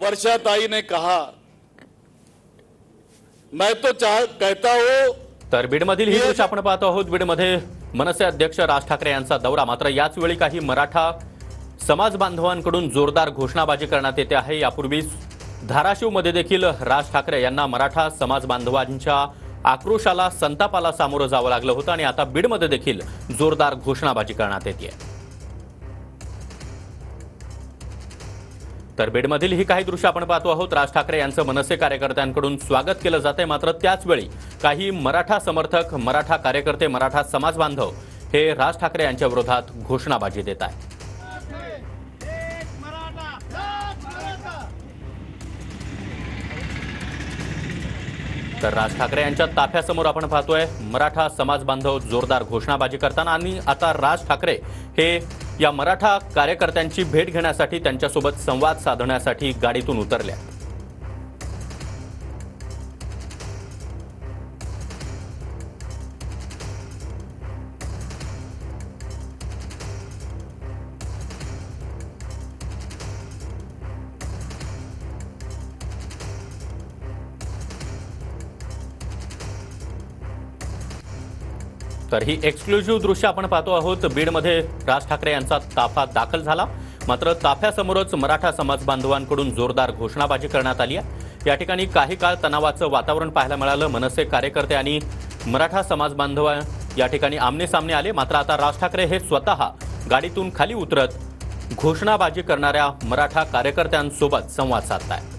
वर्षाताई ने कहा, मैं तो कहता हूं। तर बीडमधील ही दृश्य आपण पाहतो आहोत। बीडमध्ये मनसे अध्यक्ष राज ठाकरे यांचा दौरा, मात्र याच वेळी काही मराठा समाज बांधवांकडून जोरदार घोषणाबाजी करण्यात येते आहे। यापूर्वी धाराशिवमध्ये देखील राज ठाकरे यांना मराठा समाज बांधवांच्या आक्रोशाला, संतापाला सामोरं जावं लागलं होतं आणि आता बीडमध्ये देखील जोरदार घोषणाबाजी करण्यात येते। तर बीडमधील ही काही दृश्य आपण पाहतो आहोत। राज ठाकरे यांचं मनसे कार्यकर्त्यांकडून स्वागत केलं जाते, मात्र त्याच वेळी काही मराठा समर्थक, मराठा कार्यकर्ते, मराठा समाज बांधव हे राज ठाकरे यांच्या विरोधात घोषणाबाजी देत आहेत। तर राज ठाकरे यांच्या ताफ्यासमोर आपण पाहतोय मराठा समाज बांधव जोरदार घोषणाबाजी करताना, आणि आता राज ठाकरे हे या मराठा कार्यकर्त्यांची भेट घेण्यासाठी, त्यांच्यासोबत संवाद साधण्यासाठी गाडीतून उतरल्या। तर ही एक्सक्लुझिव्ह दृश्य आपण पाहतो आहोत। बीडमध्ये राज ठाकरे यांचा ताफा दाखल झाला, मात्र ताफ्यासमोरच मराठा समाज बांधवांकडून जोरदार घोषणाबाजी करण्यात आली आहे। या ठिकाणी काही काळ तणावाचं वातावरण पाहायला मिळालं। मनसे कार्यकर्ते आणि मराठा समाज बांधव या ठिकाणी आमने सामने आले, मात्र आता राज ठाकरे हे स्वतः गाडीतून खाली उतरत घोषणाबाजी करणाऱ्या मराठा कार्यकर्त्यांसोबत संवाद साधतायत।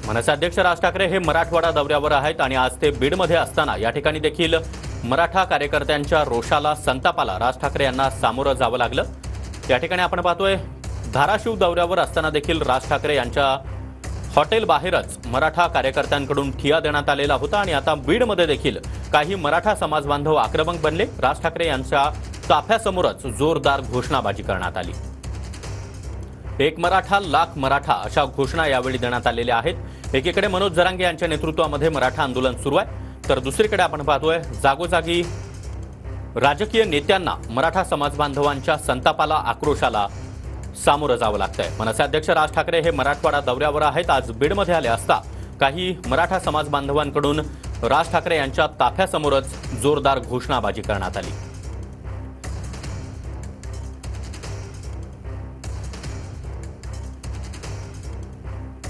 मनसे अध्यक्ष राज ठाकरे हे मराठवाडा दौऱ्यावर आहेत आणि आज ते बीडमध्ये असताना या ठिकाणी देखील मराठा कार्यकर्त्यांच्या रोषाला, संतापाला राज ठाकरे यांना सामोरं जावं लागलं। या ठिकाणी आपण पाहतोय धाराशिव दौऱ्यावर असताना देखील राज ठाकरे यांच्या हॉटेल बाहेरच मराठा कार्यकर्त्यांकडून ठिय्या देण्यात आलेला होता आणि आता बीडमध्ये देखील काही मराठा समाज बांधव आक्रमक बनले। राज ठाकरे यांच्या ताफ्यासमोरच जोरदार घोषणाबाजी करण्यात आली। एक मराठा लाख मराठा अशा घोषणा यावेळी देण्यात आलेल्या आहेत। एकीकडे मनोज जरांगे यांच्या नेतृत्वामध्ये मराठा आंदोलन सुरू आहे, तर दुसरीकडे आपण पाहतोय जागोजागी राजकीय नेत्यांना मराठा समाज बांधवांच्या संतापाला, आक्रोशाला सामोरं जावं लागतंय। मनसे अध्यक्ष राज ठाकरे हे मराठवाडा दौऱ्यावर आहेत। आज बीडमध्ये आले असता काही मराठा समाज बांधवांकडून राज ठाकरे यांच्या ताफ्यासमोरच जोरदार घोषणाबाजी करण्यात आली।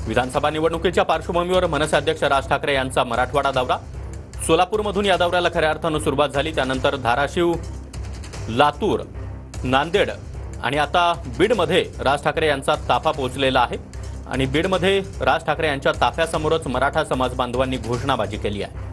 विधानसभा निवडणुकीच्या पार्श्वभूमीवर मनसे अध्यक्ष राज ठाकरे यांचा मराठवाडा दौरा, सोलापूरमधून या दौऱ्याला खऱ्या अर्थानं सुरुवात झाली। त्यानंतर धाराशिव, लातूर, नांदेड आणि आता बीडमध्ये राज ठाकरे यांचा ताफा पोहोचलेला आहे आणि बीडमध्ये राज ठाकरे यांच्या ताफ्यासमोरच मराठा समाज बांधवांनी घोषणाबाजी केली आहे।